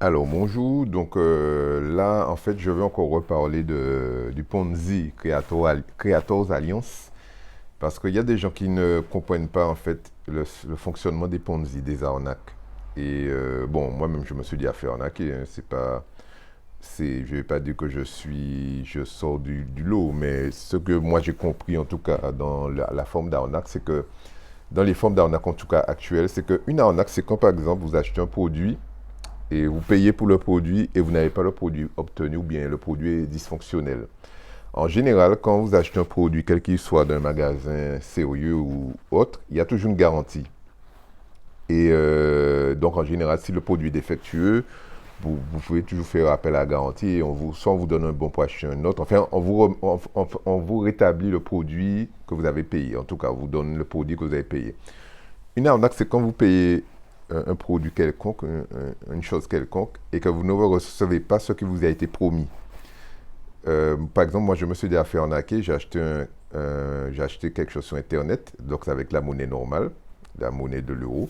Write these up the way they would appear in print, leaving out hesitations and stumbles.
Alors, bonjour. Donc là, en fait, je vais encore reparler du Ponzi Creators Alliance parce qu'il y a des gens qui ne comprennent pas en fait le fonctionnement des Ponzi, des arnaques. Et bon, moi-même, je me suis dit à faire arnaquer. Hein. C'est pas, je vais pas dire que je sors du lot, mais ce que moi j'ai compris en tout cas dans la forme d'arnaque, c'est que dans les formes d'arnaque en tout cas actuelles, c'est qu'une arnaque, c'est quand par exemple vous achetez un produit et vous payez pour le produit et vous n'avez pas le produit obtenu ou bien le produit est dysfonctionnel. En général, quand vous achetez un produit, quel qu'il soit d'un magasin sérieux ou autre, il y a toujours une garantie. Et donc, en général, si le produit est défectueux, vous pouvez toujours faire appel à la garantie et soit on vous donne un bon pour acheter un autre. Enfin, on vous rétablit le produit que vous avez payé. En tout cas, on vous donne le produit que vous avez payé. Une arnaque, c'est quand vous payez un produit quelconque, une chose quelconque, et que vous ne recevez pas ce qui vous a été promis. Par exemple, moi, je me suis déjà fait arnaquer, j'ai acheté quelque chose sur Internet, donc c'est avec la monnaie normale, la monnaie de l'euro,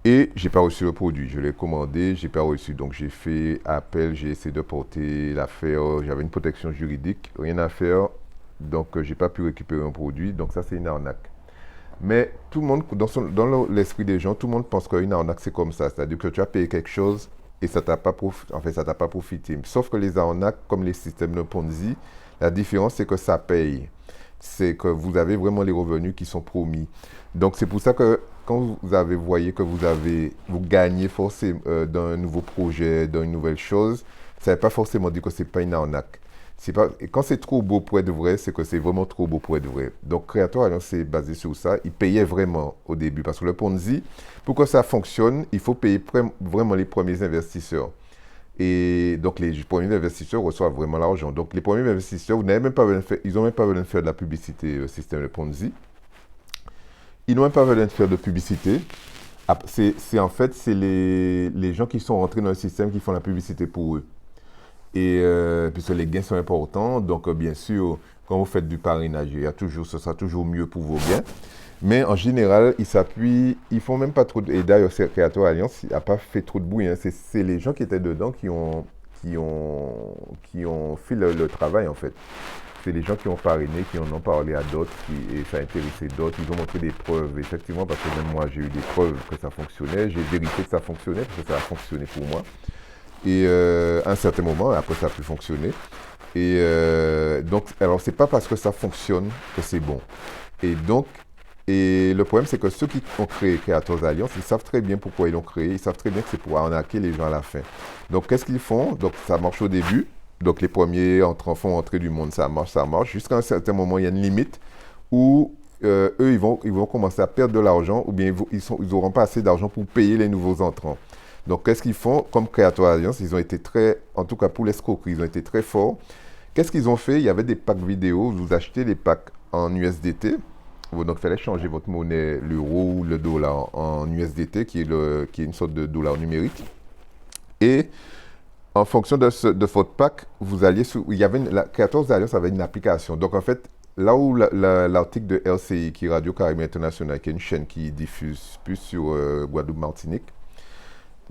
et j'ai pas reçu le produit. Je l'ai commandé, j'ai pas reçu. Donc j'ai fait appel, j'ai essayé de porter l'affaire, j'avais une protection juridique, rien à faire, donc j'ai pas pu récupérer un produit, donc ça c'est une arnaque. Mais tout le monde, dans l'esprit des gens, tout le monde pense qu'une arnaque, c'est comme ça. C'est-à-dire que tu as payé quelque chose et en fait, ça t'a pas profité. Sauf que les arnaques, comme les systèmes de Ponzi, la différence, c'est que ça paye. C'est que vous avez vraiment les revenus qui sont promis. Donc, c'est pour ça que quand voyez que vous gagnez forcément d'un nouveau projet, d'une nouvelle chose, ça ne veut pas forcément dire que ce n'est pas une arnaque. Et quand c'est trop beau pour être vrai, c'est que c'est vraiment trop beau pour être vrai. Donc, Creator Alliance, c'est basé sur ça. Il payait vraiment au début. Parce que le Ponzi, pour que ça fonctionne, il faut payer vraiment les premiers investisseurs. Et donc, les premiers investisseurs reçoivent vraiment l'argent. Donc, les premiers investisseurs, ils n'ont même pas besoin de faire de la publicité, le système de Ponzi. Ils n'ont même pas besoin de faire de publicité. En fait, c'est les gens qui sont rentrés dans le système qui font la publicité pour eux. Et puisque les gains sont importants, donc bien sûr, quand vous faites du parrainage, ce sera toujours mieux pour vos gains. Mais en général, ils font même pas trop et d'ailleurs, Creator Alliance n'a pas fait trop de bruit. Hein. C'est les gens qui étaient dedans qui ont fait le travail en fait. C'est les gens qui ont parrainé, qui en ont parlé à d'autres, et ça a intéressé d'autres. Ils ont montré des preuves, effectivement, parce que même moi, j'ai eu des preuves que ça fonctionnait. J'ai vérifié que ça fonctionnait, parce que ça a fonctionné pour moi. Et à un certain moment, après ça a pu fonctionner. Et donc, alors c'est pas parce que ça fonctionne que c'est bon. Et donc, et le problème c'est que ceux qui ont créé Creators Alliance, ils savent très bien pourquoi ils l'ont créé, ils savent très bien que c'est pour arnaquer les gens à la fin. Donc, qu'est-ce qu'ils font? Donc, ça marche au début. Donc, les premiers entrants font entrer du monde, ça marche, ça marche. Jusqu'à un certain moment, il y a une limite où eux, ils vont commencer à perdre de l'argent ou bien ils n'auront pas assez d'argent pour payer les nouveaux entrants. Donc, qu'est-ce qu'ils font? Comme Creator Alliance, ils ont été en tout cas pour l'escroquerie, ils ont été très forts. Qu'est-ce qu'ils ont fait? Il y avait des packs vidéo, vous achetez les packs en USDT. Donc, il fallait changer votre monnaie, l'euro ou le dollar en USDT, qui est une sorte de dollar numérique. Et en fonction de votre pack, vous alliez la Creator Alliance avait une application. Donc, en fait, là où l'article de LCI, qui est Radio Caraïbe International, qui est une chaîne qui diffuse plus sur Guadeloupe-Martinique,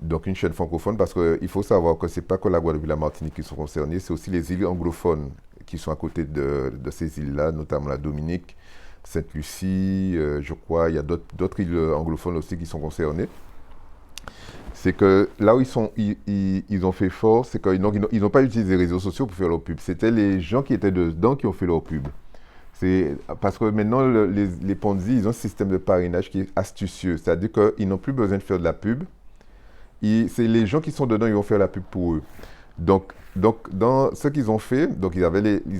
donc une chaîne francophone, parce qu'il faut savoir que ce n'est pas que la Guadeloupe et la Martinique qui sont concernées, c'est aussi les îles anglophones qui sont à côté de ces îles-là, notamment la Dominique, Sainte-Lucie, je crois, il y a d'autres îles anglophones aussi qui sont concernées. C'est que là où ils ont fait fort, c'est qu'ils n'ont pas utilisé les réseaux sociaux pour faire leur pub. C'était les gens qui étaient dedans qui ont fait leur pub. C'est parce que maintenant, les Ponzi, ils ont un système de parrainage qui est astucieux. C'est-à-dire qu'ils n'ont plus besoin de faire de la pub. C'est les gens qui sont dedans, ils vont faire la pub pour eux. Donc dans ce qu'ils ont fait, donc ils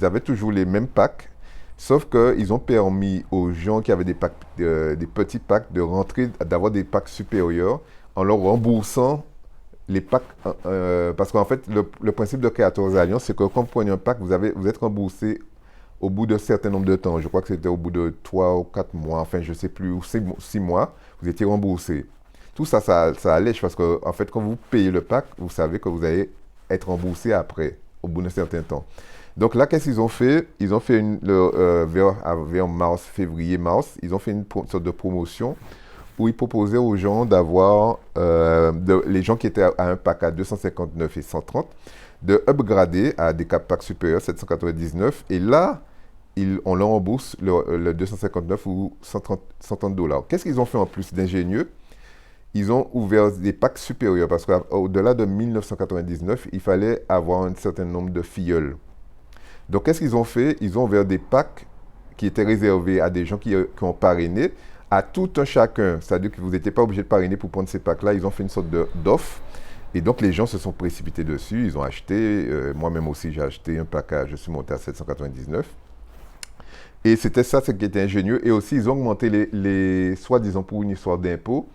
avaient toujours les mêmes packs, sauf qu'ils ont permis aux gens qui avaient des petits packs de rentrer, d'avoir des packs supérieurs en leur remboursant les packs. Parce qu'en fait, le principe de 14 Alliances, c'est que quand vous prenez un pack, vous êtes remboursé au bout d'un certain nombre de temps. Je crois que c'était au bout de 3 ou 4 mois, enfin je ne sais plus, ou 6 mois, vous étiez remboursé. Tout ça, ça allège parce que, en fait, quand vous payez le pack, vous savez que vous allez être remboursé après, au bout d'un certain temps. Donc là, qu'est-ce qu'ils ont fait? Ils ont fait vers mars, février-mars, ils ont fait une sorte de promotion où il proposait aux gens d'avoir, les gens qui étaient à un pack à 259 et 130, de upgrader à des packs supérieurs, 799. Et là, on leur rembourse le 259 ou 130 dollars. Qu'est-ce qu'ils ont fait en plus d'ingénieux? Ils ont ouvert des packs supérieurs parce qu'au-delà de 1999, il fallait avoir un certain nombre de filleuls. Donc, qu'est-ce qu'ils ont fait? Ils ont ouvert des packs qui étaient réservés à des gens qui ont parrainé, à tout un chacun. C'est-à-dire que vous n'étiez pas obligé de parrainer pour prendre ces packs-là. Ils ont fait une sorte d'offre. Et donc, les gens se sont précipités dessus. Ils ont acheté. Moi-même aussi, j'ai acheté un pack. Je suis monté à 799. Et c'était ça, ce qui était ingénieux. Et aussi, ils ont augmenté soi-disant pour une histoire d'impôt,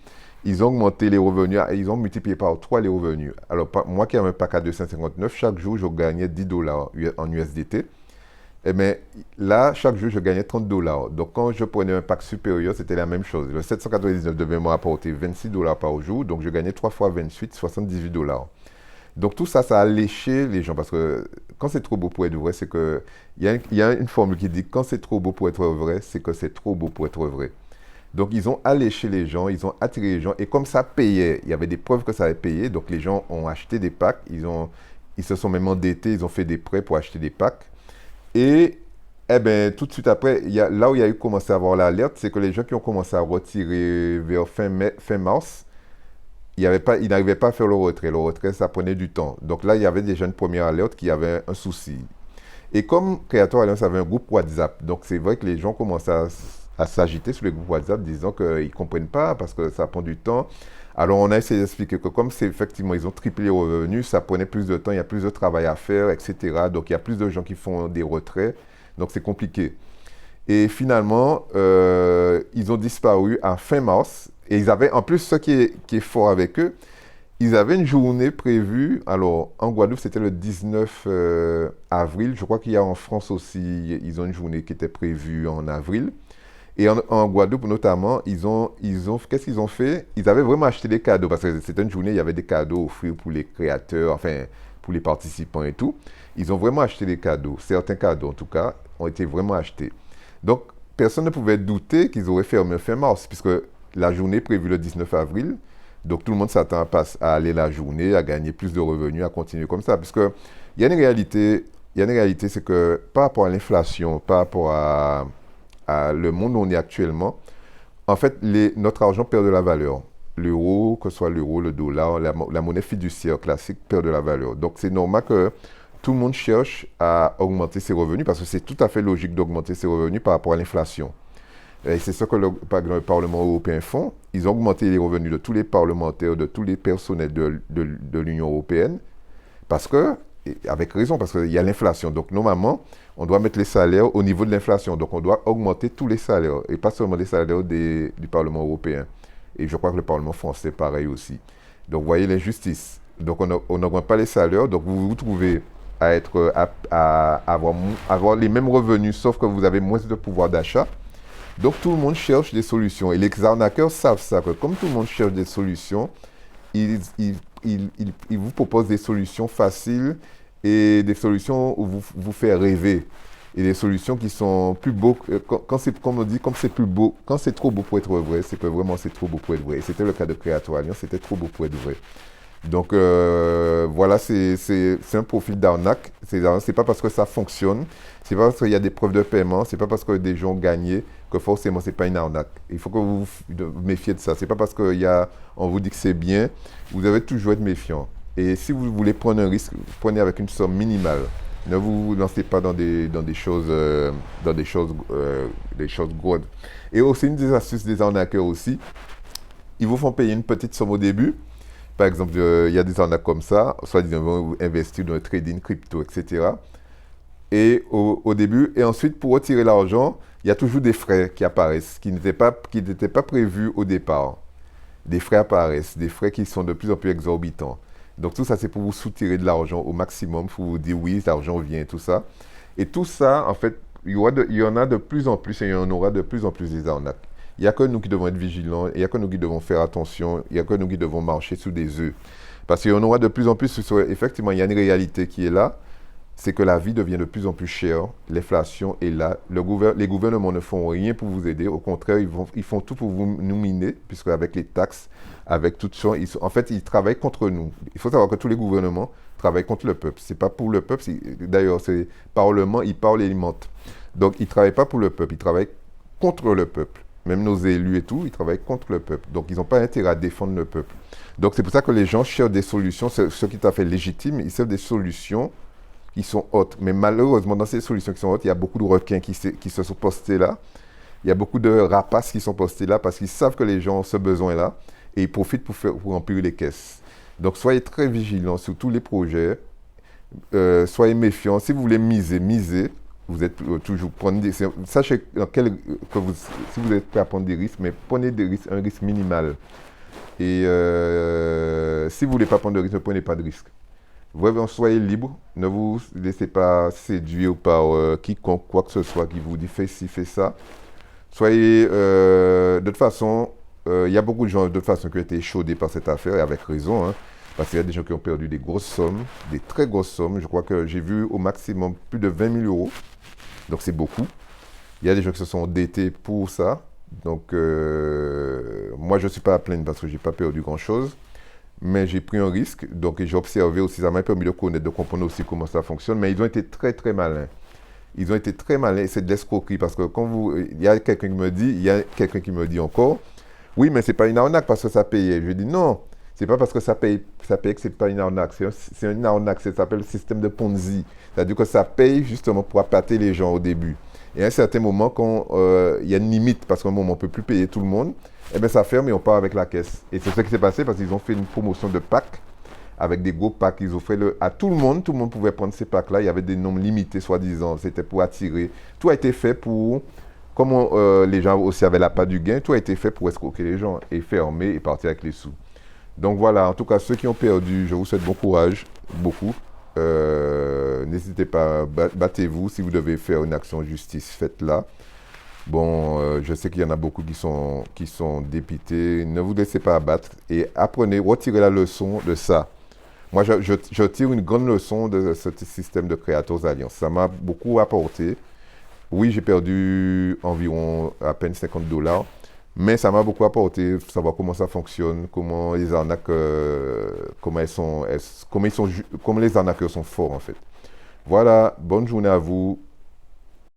ils ont augmenté les revenus, ils ont multiplié par 3 les revenus. Alors, moi qui avais un pack à 259, chaque jour, je gagnais 10 dollars en USDT. Et bien là, chaque jour, je gagnais 30 dollars. Donc, quand je prenais un pack supérieur, c'était la même chose. Le 799 devait me rapporter 26 dollars par jour. Donc, je gagnais 3 fois 28, 78 dollars. Donc, tout ça, ça a léché les gens. Parce que quand c'est trop beau pour être vrai, c'est que. Il y a une formule qui dit quand c'est trop beau pour être vrai, c'est que c'est trop beau pour être vrai. Donc, ils ont alléché les gens, ils ont attiré les gens. Et comme ça payait, il y avait des preuves que ça avait payé. Donc, les gens ont acheté des packs. Ils se sont même endettés, ils ont fait des prêts pour acheter des packs. Et eh ben, tout de suite après, là où il y a eu commencé à avoir l'alerte, c'est que les gens qui ont commencé à retirer vers fin mars, ils n'arrivaient pas à faire le retrait. Le retrait, ça prenait du temps. Donc là, il y avait déjà une première alerte qui avait un souci. Et comme Creator Alliance avait un groupe WhatsApp, donc c'est vrai que les gens commençaient à s'agiter sur les groupes WhatsApp, disant qu'ils ne comprennent pas parce que ça prend du temps. Alors on a essayé d'expliquer que comme c'est effectivement, ils ont triplé les revenus, ça prenait plus de temps, il y a plus de travail à faire, etc. Donc il y a plus de gens qui font des retraits, donc c'est compliqué. Et finalement, ils ont disparu à fin mars. Et ils avaient, en plus, ce qui est fort avec eux, ils avaient une journée prévue. Alors, en Guadeloupe, c'était le 19 avril. Je crois qu'il y a en France aussi, ils ont une journée qui était prévue en avril. Et en Guadeloupe, notamment, qu'est-ce qu'ils ont fait? Ils avaient vraiment acheté des cadeaux. Parce que c'était une journée, il y avait des cadeaux offerts pour les créateurs, enfin, pour les participants et tout. Ils ont vraiment acheté des cadeaux. Certains cadeaux, en tout cas, ont été vraiment achetés. Donc, personne ne pouvait douter qu'ils auraient fermé fin mars, puisque la journée est prévue le 19 avril. Donc, tout le monde s'attend à aller la journée, à gagner plus de revenus, à continuer comme ça. Puisque il y a une réalité, c'est que par rapport à l'inflation, par rapport à le monde où on est actuellement, en fait, notre argent perd de la valeur. L'euro, que ce soit l'euro, le dollar, la monnaie fiduciaire classique perd de la valeur. Donc, c'est normal que tout le monde cherche à augmenter ses revenus parce que c'est tout à fait logique d'augmenter ses revenus par rapport à l'inflation. Et c'est ce que par exemple, le Parlement européen font. Ils ont augmenté les revenus de tous les parlementaires, de tous les personnels de l'Union européenne parce que, avec raison, parce qu'il y a l'inflation. Donc, normalement, on doit mettre les salaires au niveau de l'inflation. Donc, on doit augmenter tous les salaires et pas seulement les salaires du Parlement européen. Et je crois que le Parlement français, pareil aussi. Donc, vous voyez l'injustice. Donc, on n'augmente pas les salaires. Donc, vous vous trouvez à avoir les mêmes revenus, sauf que vous avez moins de pouvoir d'achat. Donc, tout le monde cherche des solutions. Et les arnaqueurs savent ça, que comme tout le monde cherche des solutions, ils vous proposent des solutions faciles et des solutions où vous fait rêver. Et des solutions qui sont plus beaux. Quand c'est, comme on dit, comme c'est plus beau, quand c'est trop beau pour être vrai, c'est que vraiment c'est trop beau pour être vrai. Et c'était le cas de Creator Alliance, c'était trop beau pour être vrai. Donc voilà, c'est un profil d'arnaque. C'est pas parce que ça fonctionne, c'est pas parce qu'il y a des preuves de paiement, c'est pas parce que des gens ont gagné que forcément c'est pas une arnaque. Il faut que vous vous méfiez de ça. C'est pas parce qu'on vous dit que c'est bien, vous devez toujours être méfiant. Et si vous voulez prendre un risque, prenez avec une somme minimale. Ne vous lancez pas dans des choses grandes. Et aussi une des astuces des arnaqueurs aussi, ils vous font payer une petite somme au début. Par exemple, il y a des arnaques comme ça, soit ils vont investir dans le trading crypto, etc. Et au début, et ensuite, pour retirer l'argent, il y a toujours des frais qui apparaissent, qui n'étaient pas prévus au départ. Des frais apparaissent, des frais qui sont de plus en plus exorbitants. Donc tout ça, c'est pour vous soutirer de l'argent au maximum, pour vous dire oui, l'argent vient, tout ça. Et tout ça, en fait, il y en a de plus en plus et il y en aura de plus en plus des arnaques. Il n'y a que nous qui devons être vigilants, il n'y a que nous qui devons faire attention, il n'y a que nous qui devons marcher sous des œufs. Parce qu'il y en aura de plus en plus, effectivement, il y a une réalité qui est là. c'est que la vie devient de plus en plus chère, l'inflation est là, les gouvernements ne font rien pour vous aider, au contraire, ils font tout pour vous nous miner, puisque avec les taxes, avec tout ça, en fait, ils travaillent contre nous. Il faut savoir que tous les gouvernements travaillent contre le peuple. C'est pas pour le peuple, d'ailleurs, c'est Parlement, ils parlent et ils mentent. Donc, ils ne travaillent pas pour le peuple, ils travaillent contre le peuple. Même nos élus et tout, ils travaillent contre le peuple. Donc, ils n'ont pas intérêt à défendre le peuple. Donc, c'est pour ça que les gens cherchent des solutions, ce qui est tout à fait légitime, ils cherchent des solutions qui sont hautes. Mais malheureusement, dans ces solutions qui sont hautes, il y a beaucoup de requins qui se sont postés là. Il y a beaucoup de rapaces qui sont postés là parce qu'ils savent que les gens ont ce besoin-là et ils profitent pour remplir les caisses. Donc, soyez très vigilants sur tous les projets. Soyez méfiants. Si vous voulez misez. Vous êtes toujours prendre des, sachez si vous êtes prêt à prendre des risques, mais prenez des risques, un risque minimal. Et si vous ne voulez pas prendre de risque, ne prenez pas de risque. Vraiment, soyez libre, ne vous laissez pas séduire par quiconque, quoi que ce soit, qui vous dit fais ci, fais ça. Soyez, de toute façon, il y a beaucoup de gens de toute façon qui ont été échaudés par cette affaire, et avec raison, hein, parce qu'il y a des gens qui ont perdu des grosses sommes, des très grosses sommes. Je crois que j'ai vu au maximum plus de 20 000 euros, donc c'est beaucoup. Il y a des gens qui se sont endettés pour ça, donc moi je ne suis pas à plaindre parce que je n'ai pas perdu grand-chose. Mais j'ai pris un risque, donc j'ai observé aussi, ça m'a permis de connaître, de comprendre aussi comment ça fonctionne, mais ils ont été très très malins. Ils ont été très malins, c'est de l'escroquerie, parce que il y a quelqu'un qui me dit encore, oui, mais c'est pas une arnaque parce que ça payait. Je dis non, c'est pas parce que ça paye que c'est pas une arnaque, c'est une arnaque, ça s'appelle le système de Ponzi. C'est-à-dire que ça paye justement pour appâter les gens au début. Et à un certain moment, quand il y a une limite, parce qu'à un moment on ne peut plus payer tout le monde, eh bien ça ferme et on part avec la caisse. Et c'est ce qui s'est passé parce qu'ils ont fait une promotion de packs, avec des gros packs, ils offraient à tout le monde pouvait prendre ces packs-là, il y avait des nombres limités soi-disant, c'était pour attirer. Tout a été fait pour, comme les gens aussi avaient la part du gain, tout a été fait pour escroquer les gens et fermer et partir avec les sous. Donc voilà, en tout cas ceux qui ont perdu, je vous souhaite bon courage, beaucoup. N'hésitez pas, battez-vous, si vous devez faire une action en justice, faites-la. Bon, je sais qu'il y en a beaucoup qui sont dépités. Ne vous laissez pas abattre et apprenez, retirez la leçon de ça. Moi, je tire une grande leçon de ce système de Creators Alliance. Ça m'a beaucoup apporté. Oui, j'ai perdu environ à peine $50, mais ça m'a beaucoup apporté, savoir comment ça fonctionne, comment les arnaques, comment les arnaqueurs sont forts en fait. Voilà, bonne journée à vous.